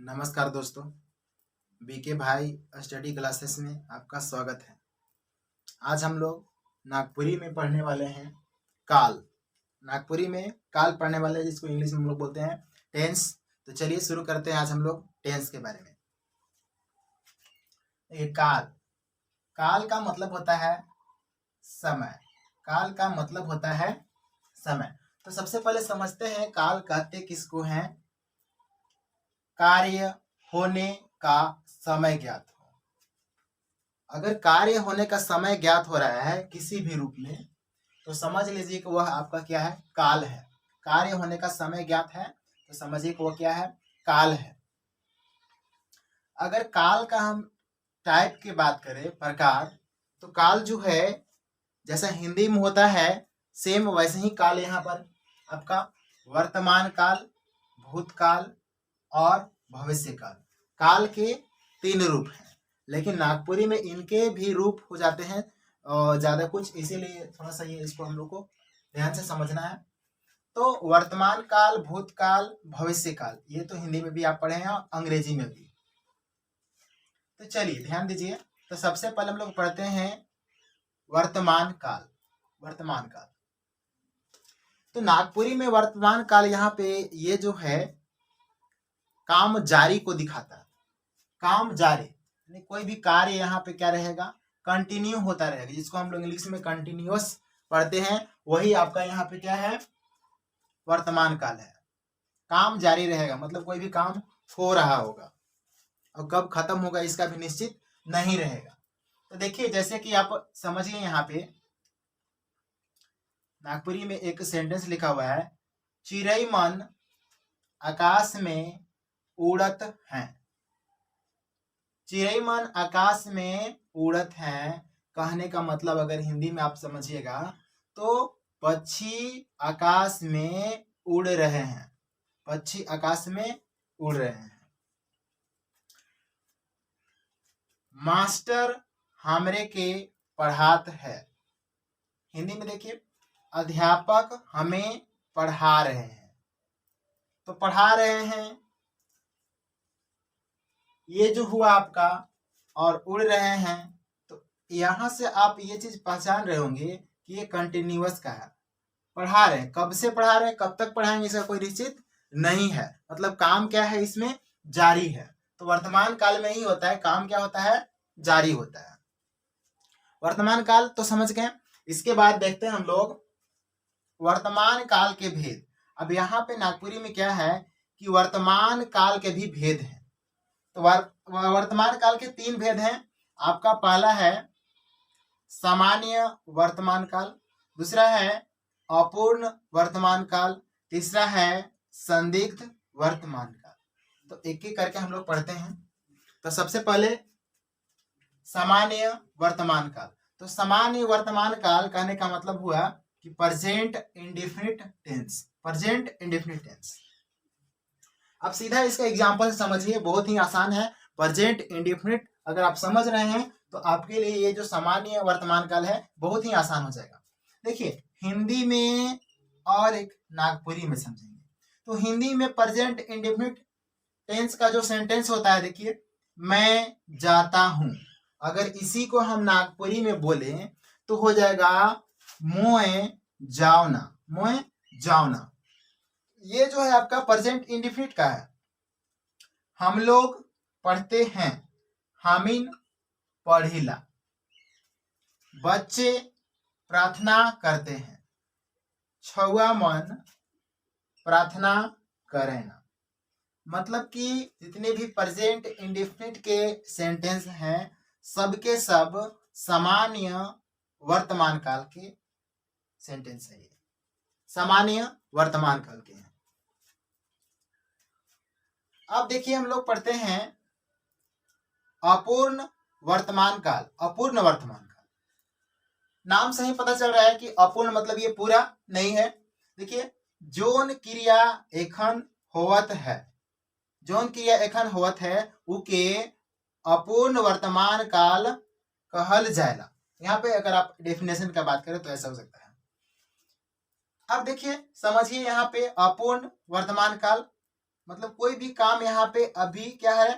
नमस्कार दोस्तों, बीके भाई स्टडी क्लासेस में आपका स्वागत है। आज हम लोग नागपुरी में पढ़ने वाले हैं काल। नागपुरी में काल पढ़ने वाले हैं, जिसको इंग्लिश में हम लोग बोलते हैं टेंस। तो चलिए शुरू करते हैं आज हम लोग टेंस के बारे में। ये काल, काल का मतलब होता है समय। काल का मतलब होता है समय। तो सबसे पहले समझते हैं काल कहते किसको हैं। कार्य होने का समय ज्ञात हो। अगर कार्य होने का समय ज्ञात हो रहा है किसी भी रूप में, तो समझ लीजिए कि वह आपका क्या है, काल है। कार्य होने का समय ज्ञात है तो समझिए कि वह क्या है, काल है। अगर काल का हम टाइप की बात करें, प्रकार, तो काल जो है जैसा हिंदी में होता है सेम वैसे ही काल यहाँ पर आपका वर्तमान काल, भूतकाल और भविष्य काल। काल के 3 रूप हैं, लेकिन नागपुरी में इनके भी रूप हो जाते हैं ज्यादा कुछ, इसीलिए थोड़ा सा ये इसको हम लोग को ध्यान से समझना है। तो वर्तमान काल, भूतकाल, भविष्य काल, ये तो हिंदी में भी आप पढ़े हैं और अंग्रेजी में भी। तो चलिए ध्यान दीजिए। तो सबसे पहले हम लोग पढ़ते हैं वर्तमान काल। वर्तमान काल, तो नागपुरी में वर्तमान काल यहाँ पे ये जो है काम जारी को दिखाता है। काम जारी यानी कोई भी कार्य यहाँ पे क्या रहेगा, कंटिन्यू होता रहेगा, जिसको हम लोग इंग्लिश में कंटिन्यूअस पढ़ते हैं। वही आपका यहाँ पे क्या है, वर्तमान काल है। काम जारी रहेगा मतलब कोई भी काम हो रहा होगा और कब खत्म होगा इसका भी निश्चित नहीं रहेगा। तो देखिए जैसे कि आप समझिए, यहाँ पे नागपुरी में एक सेंटेंस लिखा हुआ है, चिड़ै मन आकाश में उड़त हैं। चिड़ै मन आकाश में उड़त हैं कहने का मतलब अगर हिंदी में आप समझिएगा तो पक्षी आकाश में उड़ रहे हैं। पक्षी आकाश में उड़ रहे हैं। मास्टर हमरे के पढ़ात है। हिंदी में देखिए, अध्यापक हमें पढ़ा रहे हैं। तो पढ़ा रहे हैं ये जो हुआ आपका, और उड़ रहे हैं, तो यहां से आप ये चीज पहचान रहे होंगे कि ये कंटिन्यूअस का है। पढ़ा रहे हैं, कब से पढ़ा रहे हैं, कब तक पढ़ाएंगे इसका कोई निश्चित नहीं है। मतलब काम क्या है इसमें, जारी है। तो वर्तमान काल में ही होता है, काम क्या होता है, जारी होता है। वर्तमान काल तो समझ गए। इसके बाद देखते हैं हम लोग वर्तमान काल के भेद। अब यहाँ पे नागपुरी में क्या है कि वर्तमान काल के भी भेद हैं। तो वर्तमान काल के 3 भेद हैं। आपका पहला है सामान्य वर्तमान काल, दूसरा है अपूर्ण वर्तमान काल, तीसरा है संदिग्ध वर्तमान काल। तो एक एक करके हम लोग पढ़ते हैं। तो सबसे पहले सामान्य वर्तमान काल। तो सामान्य वर्तमान काल कहने का मतलब हुआ कि present indefinite tense. Present indefinite tense, अब सीधा इसका एग्जांपल समझिए, बहुत ही आसान है। प्रेजेंट इंडेफिनिट अगर आप समझ रहे हैं तो आपके लिए ये जो सामान्य वर्तमान काल है बहुत ही आसान हो जाएगा। देखिए हिंदी में और एक नागपुरी में समझेंगे। तो हिंदी में प्रेजेंट इंडेफिनिट टेंस का जो सेंटेंस होता है, देखिए मैं जाता हूं, अगर इसी को हम नागपुरी में बोले तो हो जाएगा मोए जावना। मोए जावना, ये जो है आपका प्रेजेंट इंडेफिनिट का है। हम लोग पढ़ते हैं, हामिन पढ़िला। बच्चे प्रार्थना करते हैं, छुआ मन प्रार्थना करेना। मतलब कि जितने भी प्रेजेंट इंडेफिनिट के सेंटेंस हैं सबके सब सामान्य वर्तमान काल के सेंटेंस है। सामान्य वर्तमान काल के हैं। अब देखिए हम लोग पढ़ते हैं अपूर्ण वर्तमान काल। अपूर्ण वर्तमान काल, नाम से ही पता चल रहा है कि अपूर्ण मतलब ये पूरा नहीं है। देखिए जोन क्रिया एखन होवत है, जोन क्रिया एखन होवत है उके अपूर्ण वर्तमान काल कहल जाएला। यहाँ पे अगर आप डेफिनेशन का बात करें तो ऐसा हो सकता है। अब देखिए समझिए यहाँ पे अपूर्ण वर्तमान काल, मतलब कोई भी काम यहाँ पे अभी क्या है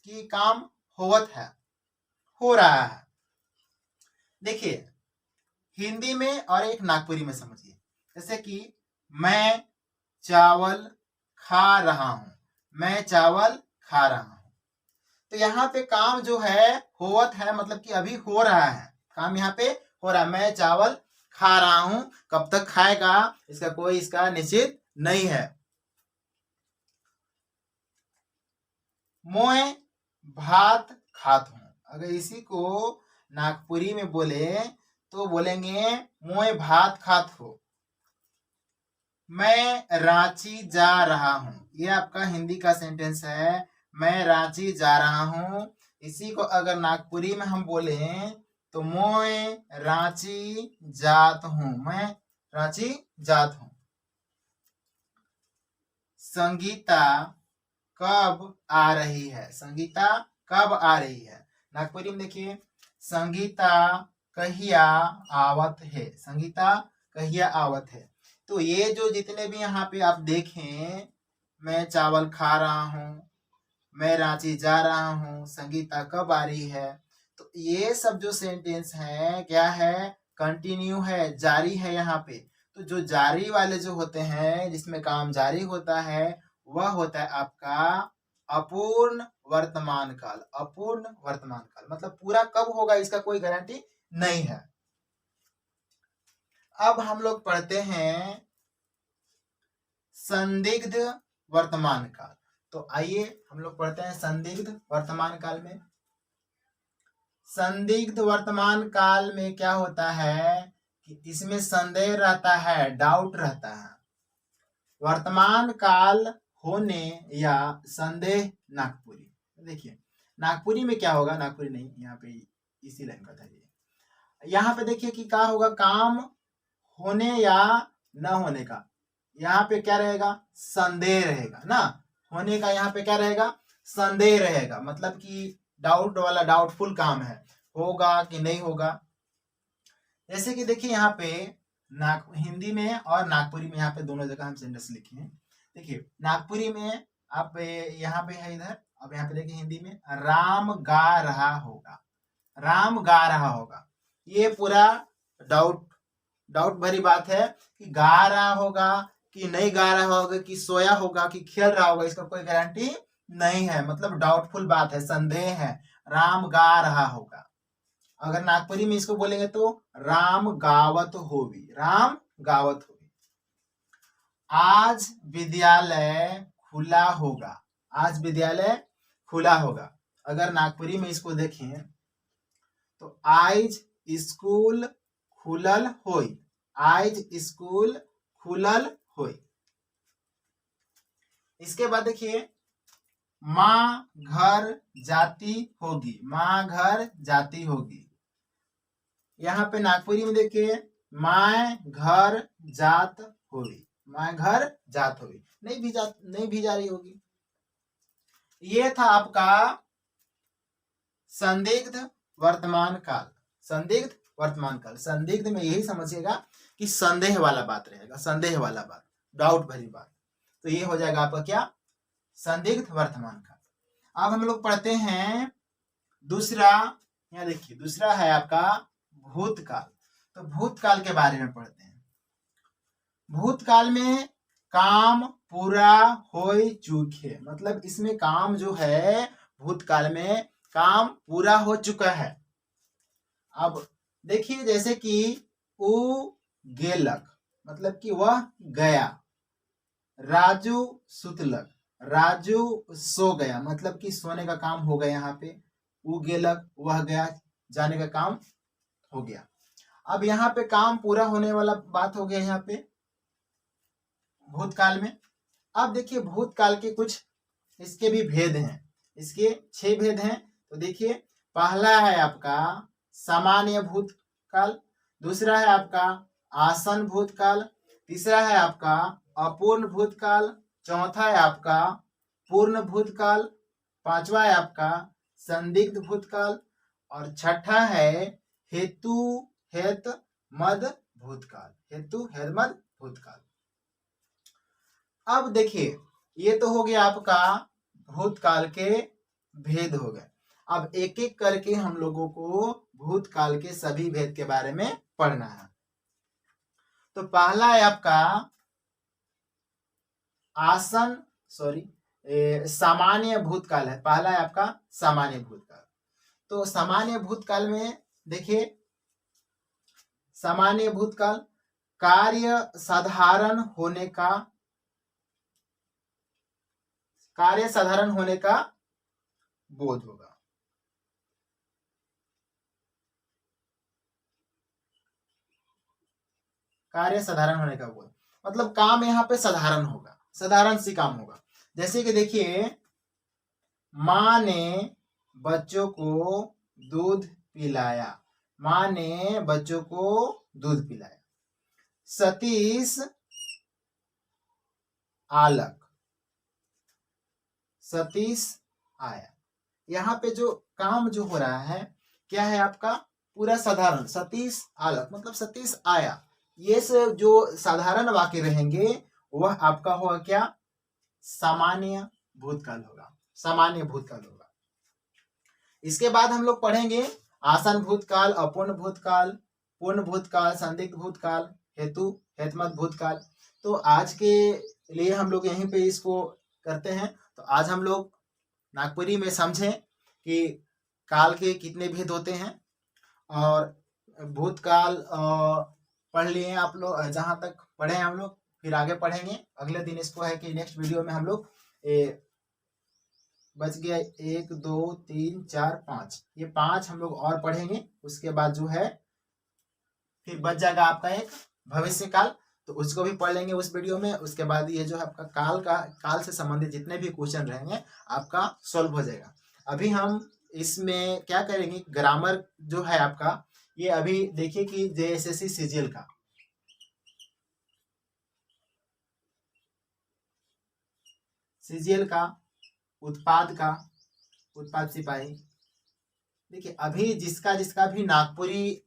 कि काम होवत है, हो रहा है। देखिए हिंदी में और एक नागपुरी में समझिए। जैसे कि मैं चावल खा रहा हूं, मैं चावल खा रहा हूं। तो यहाँ पे काम जो है होवत है, मतलब कि अभी हो रहा है, काम यहाँ पे हो रहा है। मैं चावल खा रहा हूं, कब तक खाएगा इसका कोई इसका निश्चित नहीं है। मोए भात खात हूं, अगर इसी को नागपुरी में बोले तो बोलेंगे मोए भात खात हो। मैं रांची जा रहा हूं, ये आपका हिंदी का सेंटेंस है, मैं रांची जा रहा हूं। इसी को अगर नागपुरी में हम बोले तो मोए रांची जात हूं, मैं रांची जात हूं। संगीता कब आ रही है, संगीता कब आ रही है। नागपुरी में देखिए संगीता कहिया आवत है, संगीता कहिया आवत है। तो ये जो जितने भी यहाँ पे आप देखें, मैं चावल खा रहा हूँ, मैं रांची जा रहा हूँ, संगीता कब आ रही है, तो ये सब जो सेंटेंस है क्या है, कंटिन्यू है, जारी है यहाँ पे। तो जो जारी वाले जो होते हैं, जिसमें काम जारी होता है, वह होता है आपका अपूर्ण वर्तमान काल। अपूर्ण वर्तमान काल मतलब पूरा कब होगा इसका कोई गारंटी नहीं है। अब हम लोग पढ़ते हैं संदिग्ध वर्तमान काल। तो आइए हम लोग पढ़ते हैं संदिग्ध वर्तमान काल में। संदिग्ध वर्तमान काल में क्या होता है कि इसमें संदेह रहता है, डाउट रहता है। वर्तमान काल होने या संदेह नागपुरी। देखिए नागपुरी में क्या होगा, नागपुरी नहीं, यहाँ पे इसी लाइन का था ये। यहाँ पे देखिए कि क्या होगा, काम होने या न होने का यहाँ पे क्या रहेगा, संदेह रहेगा ना। होने का यहाँ पे क्या रहेगा, संदेह रहेगा, मतलब कि डाउट वाला, डाउटफुल काम है, होगा कि नहीं होगा। जैसे कि देखिए यहाँ पे हिंदी में और नागपुरी में यहाँ पे दोनों जगह हम सेंटेंस लिखे हैं। देखिए नागपुरी में आप यहाँ पे है इधर, अब यहाँ पे देखिए हिंदी में राम गा रहा होगा, राम गा रहा होगा। ये पूरा डाउट भरी बात है कि गा रहा होगा कि नहीं गा रहा होगा, कि सोया होगा कि खेल रहा होगा, इसका कोई गारंटी नहीं है, मतलब डाउटफुल बात है, संदेह है। राम गा रहा होगा। अगर नागपुरी में इसको बोलेंगे तो राम गावत होवी, राम गावत होवी। आज विद्यालय खुला होगा, आज विद्यालय खुला होगा। अगर नागपुरी में इसको देखें तो आइज स्कूल खुलल होई, आइज स्कूल खुलल होई। इसके बाद देखिए माँ घर जाती होगी, माँ घर जाती होगी। यहाँ पे नागपुरी में देखिए माँ घर जात होगी, माँ घर जात होगी, नहीं भी जा रही होगी। ये था आपका संदिग्ध वर्तमान काल। संदिग्ध वर्तमान काल, संदिग्ध में यही समझिएगा कि संदेह वाला बात रहेगा, संदेह वाला बात, डाउट भरी बात। तो ये हो जाएगा आपका क्या, संदिग्ध वर्तमान काल। अब हम लोग पढ़ते हैं दूसरा, यहाँ देखिए दूसरा है आपका भूतकाल। तो भूतकाल के बारे में पढ़ते हैं। भूतकाल में काम पूरा हो चुके, मतलब इसमें काम जो है भूतकाल में काम पूरा हो चुका है। अब देखिए जैसे कि ऊ गेलक, मतलब कि वह गया। राजू सुतलक, राजू सो गया, मतलब कि सोने का काम हो गया। यहाँ पे ऊ गेलक, वह गया, जाने का काम हो गया। अब यहाँ पे काम पूरा होने वाला बात हो गया यहाँ पे भूतकाल में। अब देखिए भूतकाल के कुछ इसके भी भेद हैं, इसके 6 भेद हैं। तो देखिए पहला है आपका सामान्य भूतकाल, दूसरा है आपका आसन भूतकाल, तीसरा है आपका अपूर्ण भूतकाल, चौथा है आपका पूर्ण भूतकाल, पांचवा है आपका संदिग्ध भूतकाल और छठा है हेतु हेत मद भूतकाल, हेतु हेत मद भूतकाल। अब देखिए ये तो हो गया आपका भूतकाल के भेद हो गए। अब एक एक करके हम लोगों को भूतकाल के सभी भेद के बारे में पढ़ना है। तो पहला है आपका सामान्य भूतकाल है। पहला है आपका सामान्य भूतकाल। तो सामान्य भूतकाल में देखिए, सामान्य भूतकाल कार्य साधारण होने का बोध होगा। कार्य साधारण होने का बोध मतलब काम यहाँ पे साधारण होगा, साधारण सी काम होगा। जैसे कि देखिए, माँ ने बच्चों को दूध पिलाया। माँ ने बच्चों को दूध पिलाया। सतीश आलक, सतीश आया। यहाँ पे जो काम जो हो रहा है क्या है आपका, पूरा साधारण। सतीश आलक मतलब सतीश आया। ये सब जो साधारण वाक्य रहेंगे वह आपका होगा क्या, सामान्य भूतकाल होगा, सामान्य भूतकाल होगा। इसके बाद हम लोग पढ़ेंगे आसन भूतकाल, अपूर्ण भूतकाल, पूर्ण भूतकाल, संदिग्ध भूतकाल, हेतुमत भूतकाल। तो आज के लिए हम लोग यहीं पे इसको करते हैं। तो आज हम लोग नागपुरी में समझें कि काल के कितने भेद होते हैं, और भूतकाल पढ़ लिए आप लोग, जहाँ तक पढ़े हम लोग, फिर आगे पढ़ेंगे अगले दिन। इसको है कि नेक्स्ट वीडियो में हम लोग बच गया 1 2 3 4 5, ये 5 हम लोग और पढ़ेंगे। उसके बाद जो है फिर बच जाएगा आपका एक भविष्य काल, तो उसको भी पढ़ लेंगे उस वीडियो में। उसके बाद ये जो है आपका काल से संबंधित जितने भी क्वेश्चन रहेंगे आपका सॉल्व हो जाएगा। अभी हम इसमें क्या करेंगे, ग्रामर जो है आपका, ये अभी देखिए कि जेएसएससी सीजीएल का उत्पाद सिपाही, देखिए अभी जिसका भी नागपुरी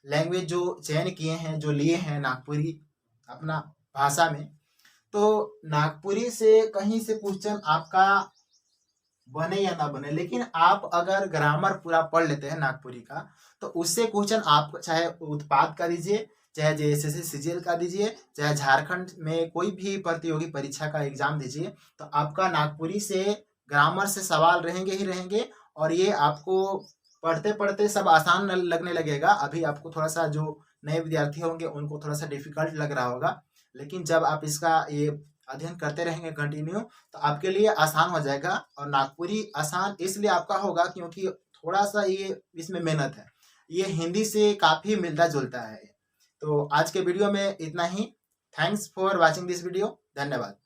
लैंग्वेज जो चयन किए हैं, जो लिए हैं नागपुरी अपना भाषा में, तो नागपुरी से कहीं से क्वेश्चन आपका बने या ना बने, लेकिन आप अगर ग्रामर पूरा पढ़ लेते हैं नागपुरी का, तो उससे क्वेश्चन आप चाहे उत्पाद का दीजिए, चाहे जेएसएससी सीजीएल का दीजिए, चाहे झारखंड में कोई भी प्रतियोगी परीक्षा का एग्जाम दीजिए, तो आपका नागपुरी से ग्रामर से सवाल रहेंगे ही रहेंगे। और ये आपको पढ़ते पढ़ते सब आसान लगने लगेगा। अभी आपको थोड़ा सा, जो नए विद्यार्थी होंगे उनको थोड़ा सा डिफिकल्ट लग रहा होगा, लेकिन जब आप इसका ये अध्ययन करते रहेंगे कंटिन्यू, तो आपके लिए आसान हो जाएगा। और नागपुरी आसान इसलिए आपका होगा क्योंकि थोड़ा सा ये इसमें मेहनत है, ये हिंदी से काफी मिलता जुलता है। तो आज के वीडियो में इतना ही। Thanks for watching this video. धन्यवाद।